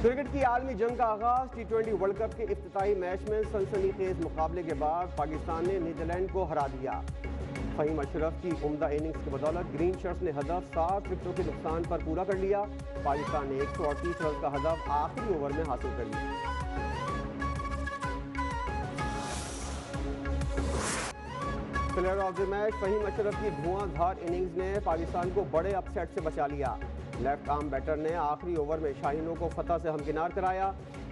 Cricket की आलमी जंग का आगाज T20 वर्ल्ड कप के इफ्तिताही मैच में सनसनीखेज मुकाबले के बाद पाकिस्तान ने नीदरलैंड को हरा दिया। फहीम अशरफ की उम्दा इनिंग्स की बदौलत ग्रीन शर्ट्स ने हदफ 7 विकेटों के नुकसान पर पूरा कर लिया। पाकिस्तान ने 138 रन का हदफ आखिरी ओवर में हासिल कर लिया। Player of the match Faheem Ashraf की धुआंधार इनिंग्स ने पाकिस्तान को बड़े अपसेट से बचा लिया। लेफ्ट आर्म बैटर ने आखिरी ओवर में शाहीनों को फतह से हमकिनार कराया।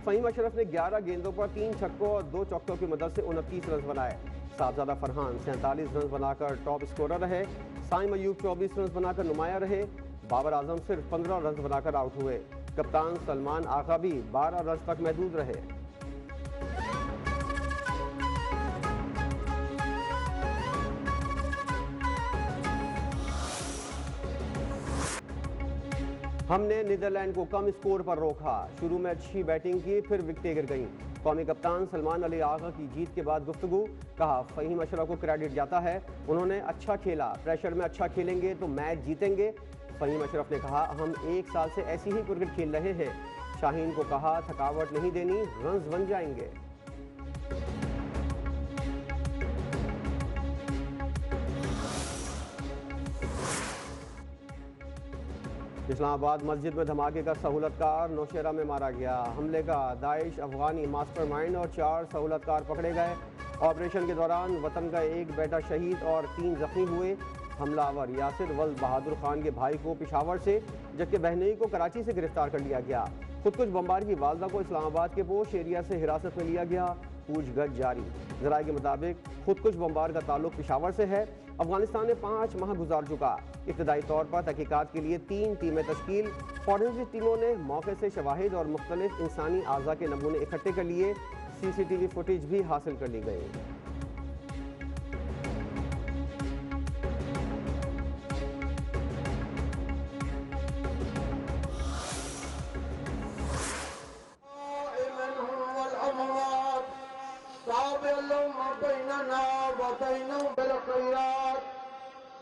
फहीम अशरफ ने 11 गेंदों पर 3 छक्कों और 2 चौकों की मदद से 29 रन बनाए। साहबजादा फरहान 47 रन बनाकर टॉप स्कोरर रहे। साइम अयूब 24 रन बनाकर नुमाया रहे। बाबर आजम सिर्फ 15 रन बनाकर आउट हुए। कप्तान सलमान आगा भी 12 रन तक महदूद रहे। हमने नीदरलैंड को कम स्कोर पर रोका। शुरू में अच्छी बैटिंग की, फिर विकेटें गिर गईं। कौमी कप्तान सलमान अली आगा की जीत के बाद गुफ्तगू, कहा फहीम अशरफ को क्रेडिट जाता है, उन्होंने अच्छा खेला, प्रेशर में अच्छा खेलेंगे तो मैच जीतेंगे। फहीम अशरफ ने कहा हम 1 साल से ऐसी ही क्रिकेट खेल रहे हैं। शाहीन को कहा थकावट नहीं देनी, रन्स बन जाएंगे। इस्लामाबाद मस्जिद में धमाके का सहूलतकार नौशेरा में मारा गया। हमले का दाइश अफगानी मास्टरमाइंड और 4 सहूलतकार पकड़े गए। ऑपरेशन के दौरान वतन का एक बेटा शहीद और 3 जख्मी हुए। हमलावर यासिर वल्द बहादुर खान के भाई को पेशावर से जबकि बहनोई को कराची से गिरफ्तार कर लिया गया। खुदकुश बमबार की वालदा को इस्लामाबाद के पोश एरिया से हिरासत में लिया गया। पूछगछ जारी। जराये के मुताबिक खुदकुश बमबार का ताल्लुक पेशावर से है। अफगानिस्तान में 5 माह गुजार चुका। इब्तदाई तौर पर तहकीकात के लिए 3 टीमें तश्कील। फॉरेंसिक टीमों ने मौके से शवाहिद और मुख्तलिफ इंसानी आज़ा के नमूने इकट्ठे कर लिए। CCTV फुटेज भी हासिल कर ली गई।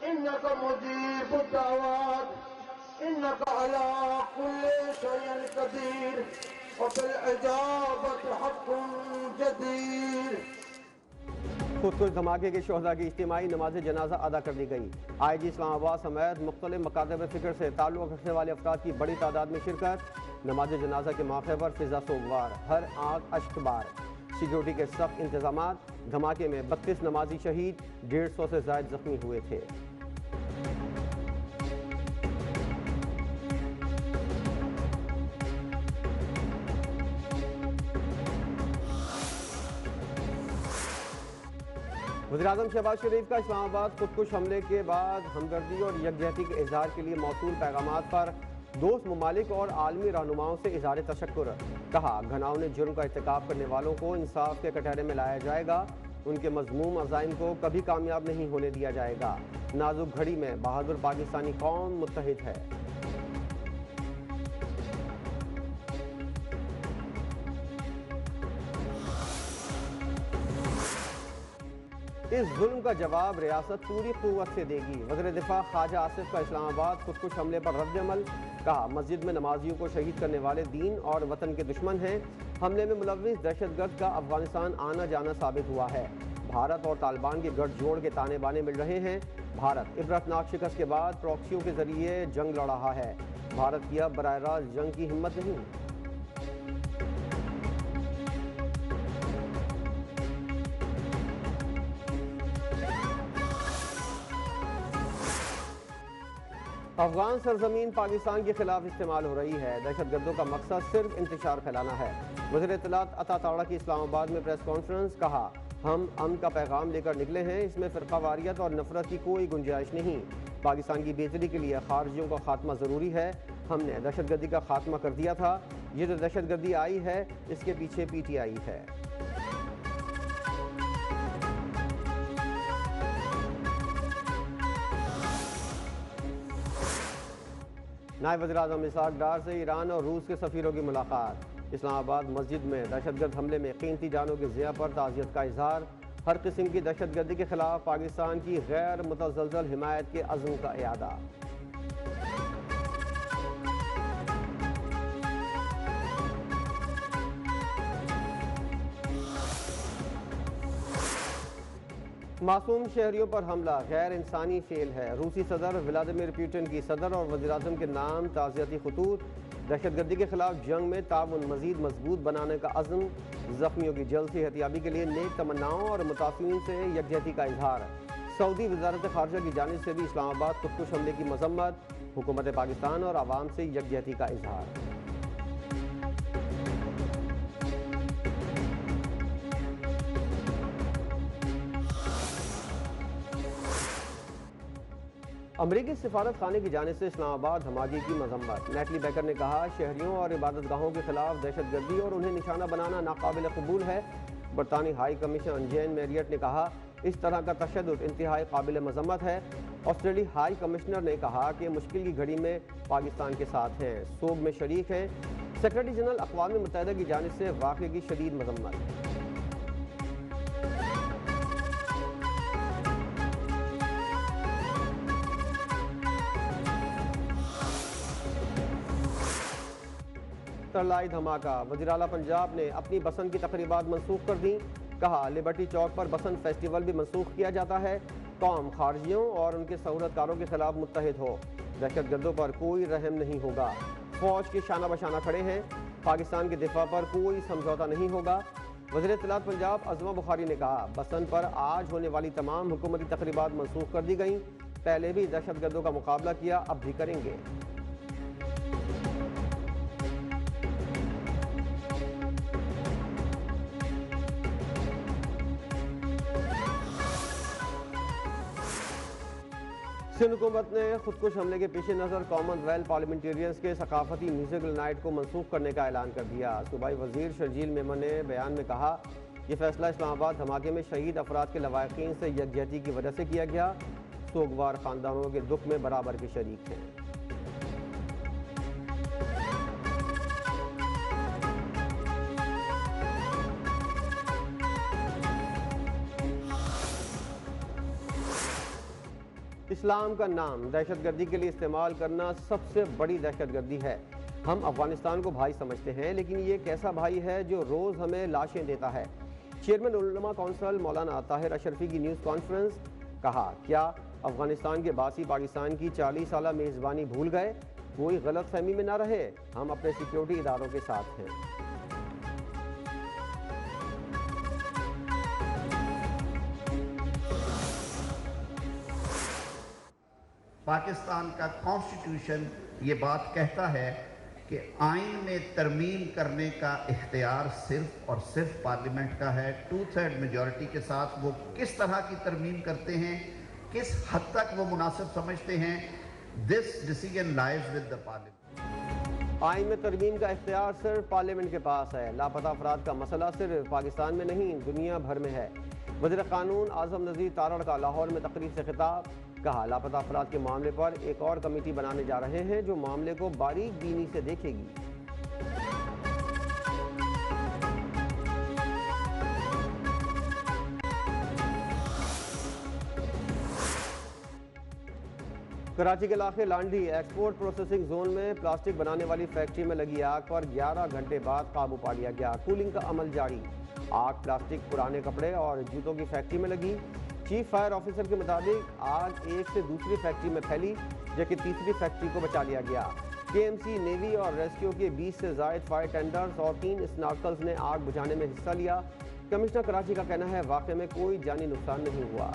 इन्नका मुजीबुद दावात इन्नका अला कुल्लि शैइन कदीर व बिल इजाबत हक़्क़ुन जदीर। खुदकुश धमाके के शोहदा की इज्तिमाई नमाज जनाजा अदा कर दी गई। IG इस्लामाबाद समेत मुख्तलिफ मकातब फ़िक्र से ताल्लुक़ रखने वाले अफराद की बड़ी तादाद में शिरकत। नमाज जनाजा के मौके पर फिजा सोगवार, हर आंख अश्कबार। सिक्योरिटी के सख्त इंतजामात। धमाके में 32 नमाजी शहीद, 150 से ज़ायद जख्मी हुए थे। वज़ीर-ए-आज़म शहबाज शरीफ का इस्लामाबाद खुदकुश हमले के बाद हमदर्दी और यकजहती के इजहार के लिए मौसूल पैगामात पर दोस्त ममालिक और आलमी रहनुमाओं से इजहार तशक्कुर। कहा घनाउने जुर्म का इर्तिकाब करने वालों को इंसाफ के कटहरे में लाया जाएगा। उनके मज़मूम अज़ाइम को कभी कामयाब नहीं होने दिया जाएगा। नाजुक घड़ी में बहादुर पाकिस्तानी कौम मुत्तहिद है। इस जुल्म का जवाब रियासत पूरी कुव्वत से देगी। वज़ीर दिफा ख्वाजा आसिफ का इस्लामाबाद खुदकुश हमले पर रद्द-ए-अमल। कहा मस्जिद में नमाजियों को शहीद करने वाले दीन और वतन के दुश्मन हैं। हमले में मुलव्विस दहशतगर्द का अफगानिस्तान आना जाना साबित हुआ है। भारत और तालिबान के गठजोड़ के ताने बाने मिल रहे हैं। भारत इबरतनाक शिकस्त के बाद प्रॉक्सियों के जरिए जंग लड़ रहा है। भारत की अब बराह रास्त जंग की हिम्मत नहीं। अफगान सरजमीन पाकिस्तान के खिलाफ इस्तेमाल हो रही है। दहशतगर्दों का मकसद सिर्फ इंतशार फैलाना है। वज़ीर इत्तलात अता ताड़ा की इस्लामाबाद में प्रेस कॉन्फ्रेंस। कहा हम अमन का पैगाम लेकर निकले हैं, इसमें फ़िरक़ावारियत और नफरत की कोई गुंजाइश नहीं। पाकिस्तान की बेहतरी के लिए खारजियों का खात्मा ज़रूरी है। हमने दहशतगर्दी का खात्मा कर दिया था। ये जो दहशतगर्दी आई है इसके पीछे PTI है। नायब वज़ीर-ए-आज़म इसहाक़ डार से ईरान और रूस के सफ़ीरों की मुलाकात। इस्लामाबाद मस्जिद में दहशतगर्द हमले में कीमती जानों की ज़िया पर ताज़ियत का इजहार। हर किस्म की दहशतगर्दी के खिलाफ पाकिस्तान की गैर मुतज़लज़ल हिमायत के अज़्म का इयादा। मासूम शहरियों पर हमला गैर इंसानी फेल है। रूसी सदर व्लादिमीर पुतिन की सदर और वज़ीर-ए-आज़म के नाम ताज़ियती खतूत। दहशतगर्दी के खिलाफ जंग में ताउन मज़ीद मजबूत बनाने का अज़्म। जख्मियों की जल्द से एहतियाबी के लिए नेक तमन्नाओं और मुतासिरीन से यकजहती का इजहार। सऊदी वज़ारत ख़ारजा की जानिब से भी इस्लामाबाद खुदकुश हमले की मजम्मत। हुकूमत पाकिस्तान और आवाम से यकजहती का इजहार। अमरीकी सिफारत खाने की जानिब से इस्लामाबाद धमाके की मजम्मत। नेटली बेकर ने कहा, शहरियों और इबादत गाहों के खिलाफ दहशतगर्दी और उन्हें निशाना बनाना नाकाबिल कबूल है। बरतानी हाई कमीशन जेन मैरियट ने कहा, इस तरह का तशद्दुद इंतहाई काबिल मजम्मत है। ऑस्ट्रेलियाई हाई कमिश्नर ने कहा कि मुश्किल की घड़ी में पाकिस्तान के साथ हैं, सोग में शरीक हैं। सेक्रेटरी जनरल अक़वाम मुत्तहिदा की जानिब से वाक़े की शदीद मजम्मत। तरलाई धमाका। वज़ीर आला पंजाब ने अपनी बसंत की तकरीबात मनसूख कर दी। कहा, लिबर्टी चौक पर बसंत फेस्टिवल भी मनसूख किया जाता है। कौम खारजियों और उनके सहूलतकारों के खिलाफ मुत्तहिद हो। दहशतगर्दों पर कोई रहम नहीं होगा। फौज के शाना बशाना खड़े हैं। पाकिस्तान के दिफा पर कोई समझौता नहीं होगा। वज़ीर इत्तलात पंजाब अज़मा बुखारी ने कहा, बसंत पर आज होने वाली तमाम हुकूमती तकरीबात मनसूख कर दी गईं। पहले भी दहशतगर्दों का मुकाबला किया, अब भी करेंगे। सिंध हुकूमत ने खुदकुश हमले के पेश नज़र कॉमनवेल्थ पार्लियामेंटेरियंस के सकाफती म्यूजिकल नाइट को मनसूख करने का ऐलान कर दिया। सूबाई वजीर शर्जील मेमन ने बयान में कहा, यह फैसला इस्लामाबाद धमाके में शहीद अफराद के लवाकिन से यकजहती की वजह से किया गया। सोगवार खानदानों के दुख में बराबर के शरीक हैं। इस्लाम का नाम दहशतगर्दी के लिए इस्तेमाल करना सबसे बड़ी दहशतगर्दी है। हम अफगानिस्तान को भाई समझते हैं, लेकिन ये कैसा भाई है जो रोज़ हमें लाशें देता है। चेयरमैन उलमा कौंसिल मौलाना ताहिर अशरफी की न्यूज़ कॉन्फ्रेंस। कहा, क्या अफगानिस्तान के बासी पाकिस्तान की 40 साला मेज़बानी भूल गए? कोई गलत फहमी में ना रहे, हम अपने सिक्योरिटी इदारों के साथ हैं। पाकिस्तान का कॉन्स्टिट्यूशन ये बात कहता है कि आइन में तरमीम करने का इख्तियार सिर्फ और सिर्फ पार्लियामेंट का है। 2/3 मेजॉरिटी के साथ वो किस तरह की तरमीम करते हैं, किस हद तक वो मुनासिब समझते हैं, this decision lies with the parliament. आइन में तरमीम का इख्तियार सिर्फ पार्लियामेंट के पास है। लापता अफराद का मसला सिर्फ पाकिस्तान में नहीं, दुनिया भर में है। वज़ीर कानून आज़म नज़ीर तारड़ का लाहौर में तकरीर से खिताब। कहा, लापता अफराद के मामले पर एक और कमेटी बनाने जा रहे हैं जो मामले को बारीक बीनी से देखेगी। कराची के इलाके लांडी एक्सपोर्ट प्रोसेसिंग जोन में प्लास्टिक बनाने वाली फैक्ट्री में लगी आग पर 11 घंटे बाद काबू पा लिया गया। कूलिंग का अमल जारी। आग प्लास्टिक, पुराने कपड़े और जूतों की फैक्ट्री में लगी। चीफ फायर ऑफिसर के मुताबिक आग एक से दूसरी फैक्ट्री में फैली, जबकि तीसरी फैक्ट्री को बचा लिया गया। केएमसी, नेवी और रेस्क्यू के 20 से ज़ायद फायर टेंडर्स और 3 स्नॉर्कल्स ने आग बुझाने में हिस्सा लिया। कमिश्नर कराची का कहना है, वाक़े में कोई जानी नुकसान नहीं हुआ।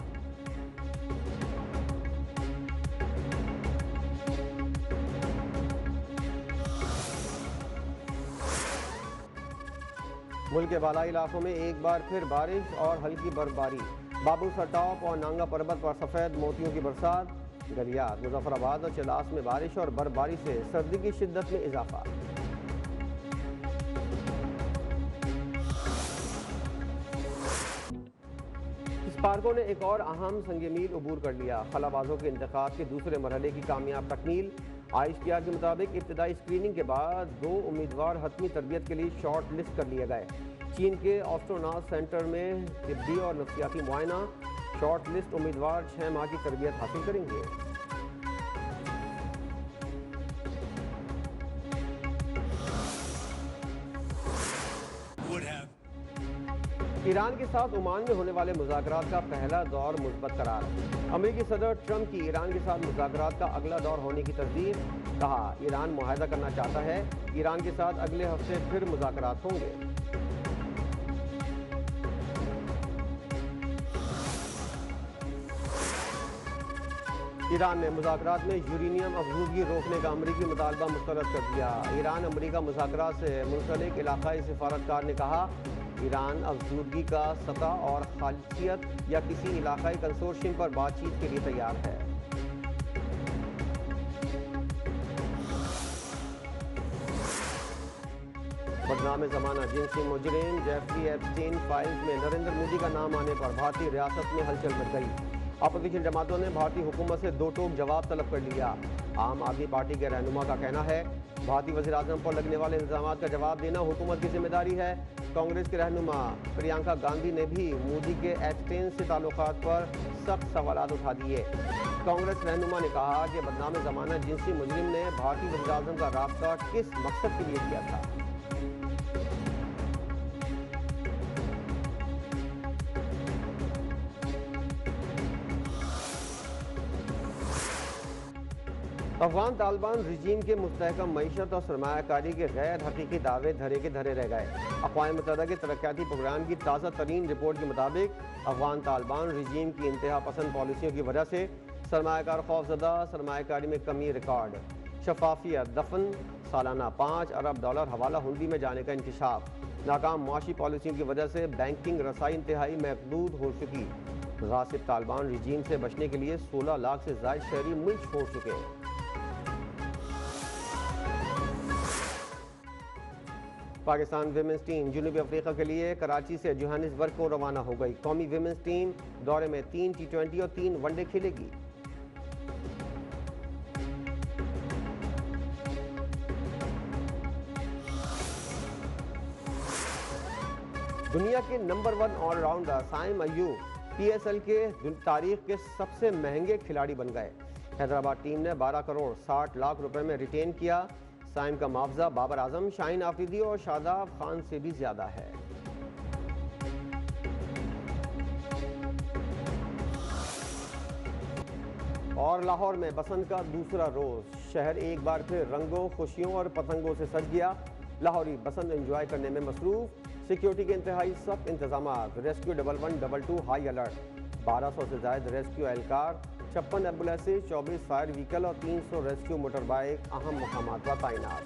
मुल्क के बालाई इलाकों में एक बार फिर बारिश और हल्की बर्फबारी। बाबू सर टॉप और नांगा पर्वत पर सफ़ेद मोतियों की बरसात। गलियात, मुजफ्फराबाद और चलास में बारिश और बर्फबारी से सर्दी की शिद्दत में इजाफा। स्पार्को ने एक और अहम संग मील अबूर कर लिया। खलाबाजों के इंतखाब के दूसरे मरहले की कामयाब तकमील। ICR के मुताबिक इब्तदाई स्क्रीनिंग के बाद 2 उम्मीदवार हतमी तरबियत के लिए शॉर्ट लिस्ट कर लिए गए। चीन के ऑस्ट्रोनॉट सेंटर में तिब्बी और नफ्सियाती मुआयना। शॉर्ट लिस्ट उम्मीदवार 6 माह की तरबियत हासिल करेंगे। ईरान के साथ ओमान में होने वाले मुज़ाकरात का पहला दौर मुस्बत करार। अमेरिकी सदर ट्रंप की ईरान के साथ मुज़ाकरात का अगला दौर होने की तस्दीक। कहा, ईरान मुआहदा करना चाहता है। ईरान के साथ अगले हफ्ते फिर मुज़ाकरात होंगे। ईरान ने मुज़ाकरात में यूरेनियम अफजूदगी रोकने का अमरीकी मुतालबा मुस्तरद कर दिया। ईरान अमरीका मुज़ाकरात से मुंसलिक इलाकाई सिफारतकार ने कहा, ईरान अफजूदगी का सतह और खासियत या किसी इलाकाई कंसोर्शियम पर बातचीत के लिए तैयार है। बदनाम ज़माना जिनसी मुजरिम जेफरी एप्स्टीन फाइल्स में नरेंद्र मोदी का नाम आने पर भारतीय रियासत में हलचल मच गई। अपोजिशन जमातों ने भारतीय हुकूमत से दो टोक जवाब तलब कर लिया। आम आदमी पार्टी के रहनुमा का कहना है, भारतीय वज़ीर-ए-आज़म पर लगने वाले इल्ज़ामात का जवाब देना हुकूमत की जिम्मेदारी है। कांग्रेस के रहनुमा प्रियंका गांधी ने भी मोदी के एप्स्टीन से ताल्लुकात पर सख्त सवालात उठा दिए। कांग्रेस रहनुमा ने कहा कि बदनाम ज़माना जिनसी मुजरिम ने भारतीय वज़ीर-ए-आज़म का राब्ता किस मकसद के लिए किया था। अफगान तालिबान रिजीम के मुस्तहकम मईशत और सरमायाकारी के गैर हकीकी दावे धरे के धरे रह गए। अक़वाम मुत्तहिदा के तरक्याती प्रोग्राम की ताज़ा तरीन रिपोर्ट के मुताबिक अफगान तालिबान रिजीम की इंतहा पसंद पॉलिसियों की वजह से सरमायाकार खौफजदा, सरमायाकारी में कमी रिकॉर्ड, शफाफियत दफन, सालाना $5 अरब हवाला हुंडी में जाने का इंकशाफ, नाकाम मुआशी पॉलिसियों की वजह से बैंकिंग रसाई इंतहाई महदूद हो चुकी। गासिब तालिबान रिजीम से बचने के लिए 16 लाख से ज़ायद शहरी मुल्क छोड़ चुके हैं। पाकिस्तान विमेंस टीम जनूबी अफ्रीका के लिए कराची से जोहानिसबर्ग को रवाना हो गई। कौमी विमेंस टीम दौरे में 3 T20 और 3 वनडे खेलेगी। दुनिया के नंबर 1 ऑलराउंडर साइम अय्यूब PSL के तारीख के सबसे महंगे खिलाड़ी बन गए। हैदराबाद टीम ने 12 करोड़ 60 लाख रुपए में रिटेन किया। साइम का मुआवजा बाबर आजम, शाहीन आफरीदी और शादाब खान से भी ज्यादा है। और लाहौर में बसंत का दूसरा रोज, शहर एक बार फिर रंगों, खुशियों और पतंगों से सज गया। लाहौरी बसंत एंजॉय करने में मसरूफ। सिक्योरिटी के इंतहाई सख्त इंतजाम। Rescue 1122 high alert. 1200 से ज्यादा रेस्क्यू एहलकार, 56 एम्बुलेंसेज, 24 फायर व्हीकल और 300 रेस्क्यू मोटर बाइक अहम मुकामात पर तैनात।